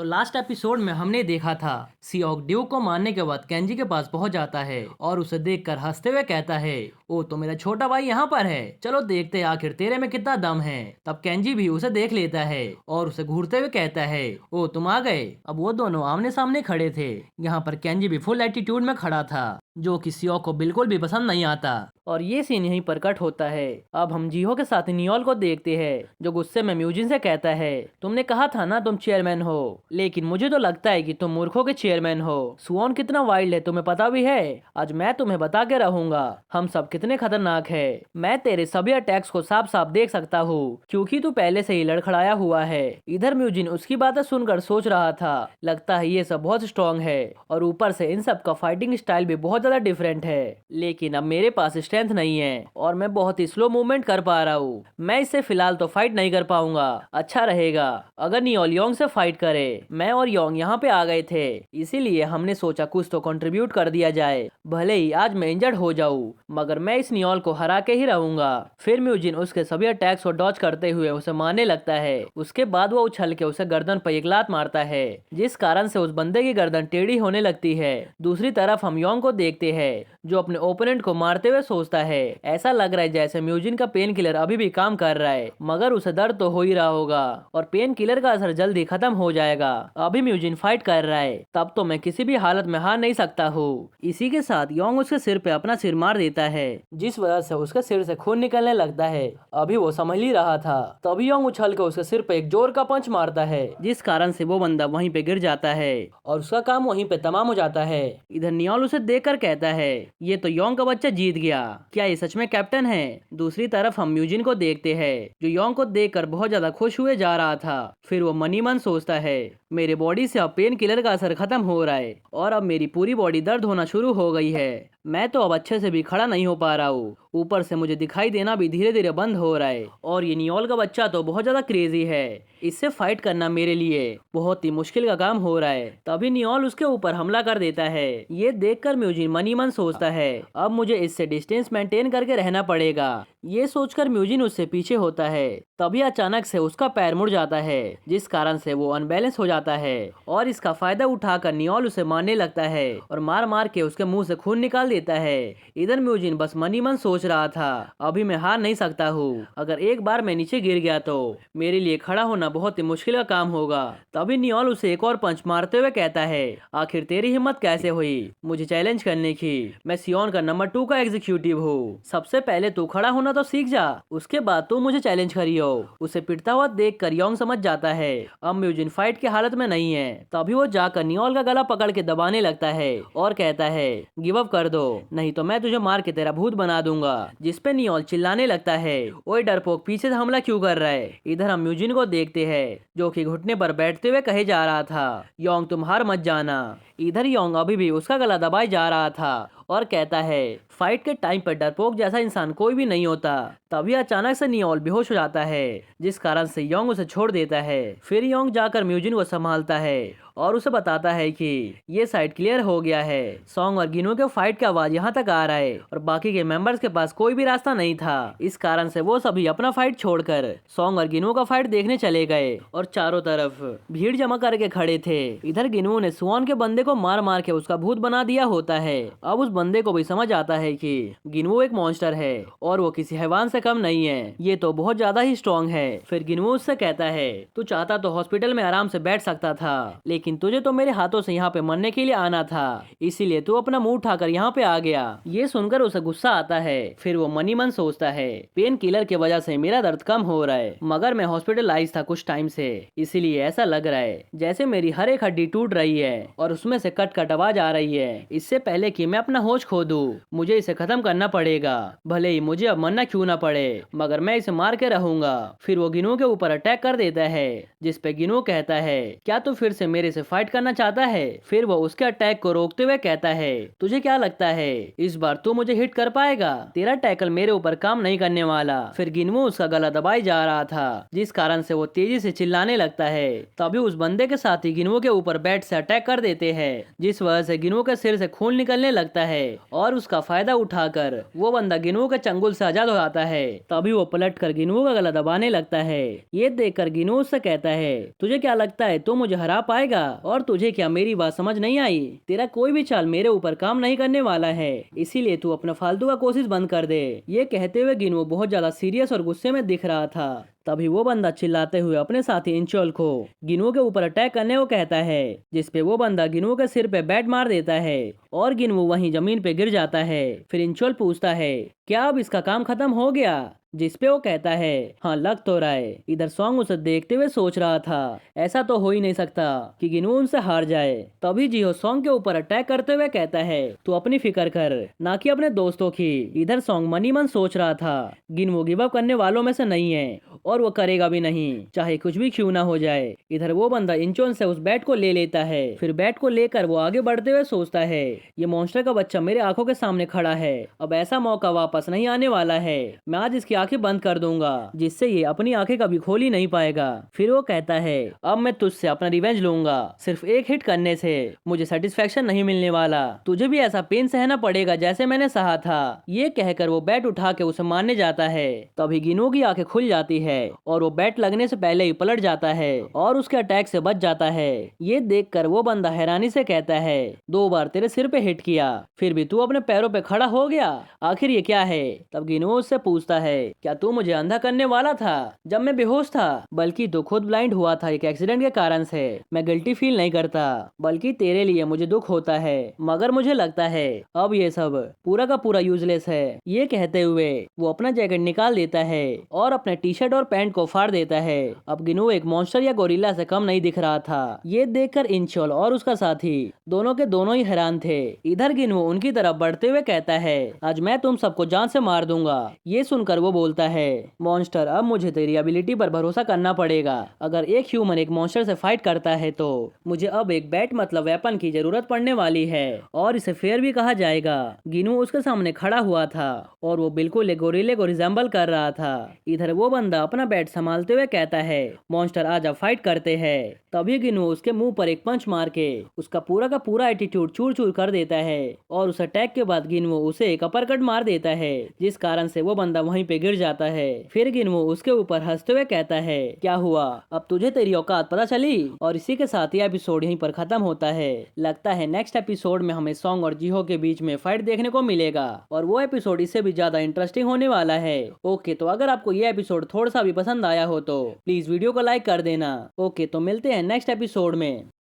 तो last episode में हमने देखा था सियोक ड्यूक को मारने के बाद केंजी के पास पहुंच जाता है और उसे देखकर हंसते हुए कहता है, ओ तो मेरा छोटा भाई यहाँ पर है, चलो देखते हैं आखिर तेरे में कितना दम है। तब केंजी भी उसे देख लेता है और उसे घूरते हुए कहता है, ओ तुम आ गए। अब वो दोनों आमने सामने खड़े थे। यहाँ पर केंजी भी फुल एटीट्यूड में खड़ा था, जो कि सियोक को बिल्कुल भी पसंद नहीं आता। और ये सीन यहीं पर कट होता है। अब हम जीहो के साथ नियोल को देखते हैं, जो गुस्से में म्यूजिन से कहता है, तुमने कहा था ना तुम चेयरमैन हो, लेकिन मुझे तो लगता है कि तुम मूर्खों के चेयरमैन हो। सुओन कितना वाइल्ड है तुम्हें पता भी है। आज मैं तुम्हें बता के रहूंगा हम सब कितने खतरनाक है। मैं तेरे सभी अटैक्स को साफ साफ देख सकता हूँ, क्योंकि तू पहले से ही लड़खड़ाया हुआ है। इधर म्यूजिन उसकी बातें सुनकर सोच रहा था, लगता है ये सब बहुत स्ट्रॉन्ग है और ऊपर से इन सब का फाइटिंग स्टाइल भी बहुत ज्यादा डिफरेंट है। लेकिन अब मेरे पास स्ट्रेंथ नहीं है और मैं बहुत ही स्लो मूवमेंट कर पा रहा हूँ। मैं इससे फिलहाल तो फाइट नहीं कर पाऊंगा। अच्छा रहेगा अगर नियोल योंग से फाइट करे। मैं और योंग यहाँ पे आ गए थे, इसीलिए हमने सोचा कुछ तो कंट्रीब्यूट कर दिया जाए। भले ही आज मैं इंजर्ड हो जाऊँ, मगर मैं इस नियोल को हरा के ही रहूंगा। फिर म्यूजिन उसके सभी अटैक्स को डॉज करते हुए उसे मारने लगता है। उसके बाद वो उछल के उसे गर्दन पर एक लात मारता है, जिस कारण से उस बंदे की गर्दन टेढ़ी होने लगती है। दूसरी तरफ हम योंग को देखते हैं, जो अपने ओपोनेंट को मारते हुए सोचता है, ऐसा लग रहा है जैसे म्यूजिन का पेन किलर अभी भी काम कर रहा है, मगर उसे दर्द तो हो ही रहा होगा और पेन किलर का असर जल्दी खत्म हो जाएगा। अभी म्यूजिन फाइट कर रहा है, तब तो मैं किसी भी हालत में हार नहीं सकता हूँ। इसी के साथ योंग उसके सिर पे अपना सिर मार देता है, जिस वजह से उसके सिर से खून निकलने लगता है। अभी वो समझ ही रहा था, तभी योंग उछल के उसके सिर पे एक जोर का पंच मारता है, जिस कारण से वो बंदा वहीं पे गिर जाता है और उसका काम वहीं पे तमाम हो जाता है। इधर नियोल उसे देखकर कहता है, ये तो योंग का बच्चा जीत गया, क्या ये सच में कैप्टन है। दूसरी तरफ हम म्यूजिन को देखते हैं, जो योंग को देखकर बहुत ज्यादा खुश हुए जा रहा था। फिर वो मनी मन सोचता है, मेरे बॉडी से अब पेन किलर का असर खत्म हो रहा है और अब मेरी पूरी बॉडी दर्द होना शुरू हो गई है। मैं तो अब अच्छे से भी खड़ा नहीं हो पा रहा हूँ, ऊपर से मुझे दिखाई देना भी धीरे धीरे बंद हो रहा है। और ये नियोल का बच्चा तो बहुत ज्यादा क्रेजी है, इससे फाइट करना मेरे लिए बहुत ही मुश्किल का काम हो रहा है। तभी नियोल उसके ऊपर हमला कर देता है। ये देखकर म्यूजिन मनी मन सोचता है, अब मुझे इससे डिस्टेंस मेंटेन करके रहना पड़ेगा। ये सोचकर म्यूजिन उससे पीछे होता है। तभी अचानक से उसका पैर मुड़ जाता है, जिस कारण से वो अनबैलेंस हो जाता है और इसका फायदा उठाकर नियोल उसे मारने लगता है और मार मार के उसके मुंह से खून निकाल देता है। इधर म्यूजिन बस मनी मन सोच रहा था, अभी मैं हार नहीं सकता हूँ। अगर एक बार मैं नीचे गिर गया तो मेरे लिए खड़ा होना बहुत ही मुश्किल का काम होगा। तभी नियोल उसे एक और पंच मारते हुए कहता है, आखिर तेरी हिम्मत कैसे हुई मुझे चैलेंज करने की। मैं सियोन का नंबर 2 का एग्जीक्यूटिव हूँ। सबसे पहले तू खड़ा होना तो सीख जा, उसके बाद तू मुझे चैलेंज करियो। उसे पिटता हुआ देखकर योंग समझ जाता है अब म्यूजिन फाइट की हालत में नहीं है। तभी वो जाकर नियोल का गला पकड़ के दबाने लगता है और कहता है, गिव अप कर दो, नहीं तो मैं तुझे मार के तेरा भूत बना दूंगा। जिसपे नियोल चिल्लाने लगता है, ओए डरपोक पीछे से हमला क्यों कर रहा है। इधर हम म्यूजिन को देखते हैं, जो कि घुटने पर बैठते हुए कहे जा रहा था, योंग तुम हार मत जाना। इधर योंग अभी भी उसका गला दबाए जा रहा था और कहता है, फाइट के टाइम पर डरपोक जैसा इंसान कोई भी नहीं होता। तभी अचानक से नियोल बेहोश हो जाता है, जिस कारण से योंग उसे छोड़ देता है। फिर योंग जाकर म्यूजिन को संभालता है और उसे बताता है कि ये साइड क्लियर हो गया है। सॉन्ग और गिनो के फाइट का आवाज यहाँ तक आ रहा है और बाकी के मेंबर्स के पास कोई भी रास्ता नहीं था। इस कारण से वो सभी अपना फाइट छोड़कर सॉन्ग और गिनो का फाइट देखने चले गए और चारों तरफ भीड़ जमा करके खड़े थे। इधर गिनो ने सुओन के बंदे को मार मार के उसका भूत बना दिया होता है। अब उस बंदे को भी समझ आता है कि गिनो एक मॉन्स्टर है और वो किसी हैवान से कम नहीं है, ये तो बहुत ज्यादा ही स्ट्रॉन्ग है। फिर गिनो उससे कहता है, तू चाहता तो हॉस्पिटल में आराम से बैठ सकता था, लेकिन तुझे तो मेरे हाथों से यहाँ पे मरने के लिए आना था, इसीलिए तू अपना मुंह उठाकर यहाँ पे आ गया। ये सुनकर उसे गुस्सा आता है। फिर वो मनी मन सोचता है, पेन किलर की वजह से मेरा दर्द कम हो रहा है, मगर मैं हॉस्पिटलाइज था कुछ टाइम से, इसीलिए ऐसा लग रहा है जैसे मेरी हर एक हड्डी टूट रही है और उसमें से कट कट आवाज आ रही है। इससे पहले कि मैं अपना होश खो दूं, मुझे इसे खत्म करना पड़ेगा, भले ही मुझे अब मरना क्यों ना पड़े, मगर मैं इसे मार के रहूंगा। फिर वो गिनो के ऊपर अटैक कर देता है, जिसपे गिनो कहता है, क्या तू फिर से मेरे तेरे से फाइट करना चाहता है। फिर वो उसके अटैक को रोकते हुए कहता है, तुझे क्या लगता है इस बार तू मुझे हिट कर पाएगा? तेरा टैकल मेरे ऊपर काम नहीं करने वाला। फिर गिनवो उसका गला दबाई जा रहा था, जिस कारण से वो तेजी से चिल्लाने लगता है। तभी उस बंदे के साथ ही गिनवो के ऊपर बैट से अटैक कर देते हैं, जिस वजह से गिनवो के सिर से खून निकलने लगता है और उसका फायदा उठाकर वो बंदा गिनवो के चंगुल से आजाद हो जाता है। तभी वो पलट कर गिनवो का गला दबाने लगता है। ये देखकर गिनवो उससे कहता है, तुझे क्या लगता है तू मुझे हरा पाएगा? और तुझे क्या मेरी बात समझ नहीं आई? तेरा कोई भी चाल मेरे ऊपर काम नहीं करने वाला है, इसीलिए तू अपना फालतू का कोशिश बंद कर दे। ये कहते हुए गिनवो बहुत ज्यादा सीरियस और गुस्से में दिख रहा था। तभी वो बंदा चिल्लाते हुए अपने साथी इंचोल को गिनवो के ऊपर अटैक करने को कहता है, जिसपे वो बंदा गिनवो के सिर पे बैट मार देता है और गिनवो वहीं जमीन पे गिर जाता है। फिर इंचोल पूछता है, क्या अब इसका काम खत्म हो गया? जिसपे वो कहता है, हाँ लग तो रहा है। इधर सॉन्ग उसे देखते हुए सोच रहा था, ऐसा तो हो ही नहीं सकता कि गिनवो उनसे हार जाए। तभी जिहो सॉन्ग के ऊपर अटैक करते हुए कहता है, तू अपनी फिक्र कर, ना कि अपने दोस्तों की। इधर सॉन्ग मनी मन सोच रहा था, गिनवो गिव अप करने वालों में से नहीं है और वो करेगा भी नहीं, चाहे कुछ भी क्यों ना हो जाए। इधर वो बंदा इंचोन से उस बैट को ले लेता है। फिर बैट को लेकर वो आगे बढ़ते हुए सोचता है, ये मॉन्स्टर का बच्चा मेरे आंखों के सामने खड़ा है, अब ऐसा मौका वापस नहीं आने वाला है। मैं आज इसकी आंखें बंद कर दूंगा, जिससे ये अपनी आंखें कभी खोल ही नहीं पाएगा। फिर वो कहता है, अब मैं तुझसे अपना रिवेंज लूंगा। सिर्फ एक हिट करने से मुझे सेटिस्फेक्शन नहीं मिलने वाला, तुझे भी ऐसा पेन सहना पड़ेगा जैसे मैंने सहा था। ये कहकर वो बैट उठा के उसे मारने जाता है। तभी गिनवो की आंखें खुल जाती है और वो बैट लगने से पहले ही पलट जाता है और उसके अटैक से बच जाता है। ये देखकर वो बंदा हैरानी से कहता है, 2 बार तेरे सिर पे हिट किया, फिर भी तू अपने पैरों पे खड़ा हो गया, आखिर ये क्या है? तब गिनवो उससे पूछता है, क्या तू मुझे अंधा करने वाला था जब मैं बेहोश था? बल्कि तू खुद ब्लाइंड हुआ था एक एक्सीडेंट के कारण से। मैं गिल्टी फील नहीं करता, बल्कि तेरे लिए मुझे दुख होता है, मगर मुझे लगता है अब ये सब पूरा का पूरा यूजलेस है। ये कहते हुए वो अपना जैकेट निकाल देता है और अपने टी शर्ट और पैंट को फाड़ देता है। अब गिनवो एक मॉन्स्टर या गोरिल्ला से कम नहीं दिख रहा था। ये देखकर इंचोल और उसका साथी दोनों के दोनों ही हैरान थे। इधर गिनवो उनकी तरफ बढ़ते हुए कहता है, आज मैं तुम सबको जान से मार दूंगा। ये सुनकर वो बोलता है, मॉन्स्टर अब मुझे तेरी एबिलिटी पर भरोसा करना पड़ेगा। अगर एक ह्यूमन एक मॉन्स्टर से फाइट करता है तो मुझे अब एक बैट मतलब वेपन की जरूरत पड़ने वाली है, और इसे फेयर भी कहा जाएगा। गिनवो उसके सामने खड़ा हुआ था और वो बिल्कुल एक गोरिल्ले को रिजेंबल कर रहा था। इधर वो बंदा अपना बैट संभालते हुए कहता है, मॉन्स्टर आजा फाइट करते हैं। तभी गिनवो उसके मुंह पर एक पंच मार के उसका पूरा का पूरा एटीट्यूड चूर चूर कर देता है और उस अटैक के बाद गिनवो उसे एक अपरकट मार देता है, जिस कारण से वो बंदा वहीं पे गिर जाता है। फिर गिनवो उसके ऊपर हंसते हुए कहता है, क्या हुआ, अब तुझे तेरी औकात पता चली? और इसी के साथ ये एपिसोड यहीं पर खत्म होता है। लगता है नेक्स्ट एपिसोड में हमें सॉन्ग और जिहो के बीच में फाइट देखने को मिलेगा और वो एपिसोड इससे भी ज्यादा इंटरेस्टिंग होने वाला है। ओके, तो अगर आपको ये एपिसोड थोड़ा सा भी पसंद आया हो तो प्लीज वीडियो को लाइक कर देना। ओके, तो मिलते हैं नेक्स्ट एपिसोड में।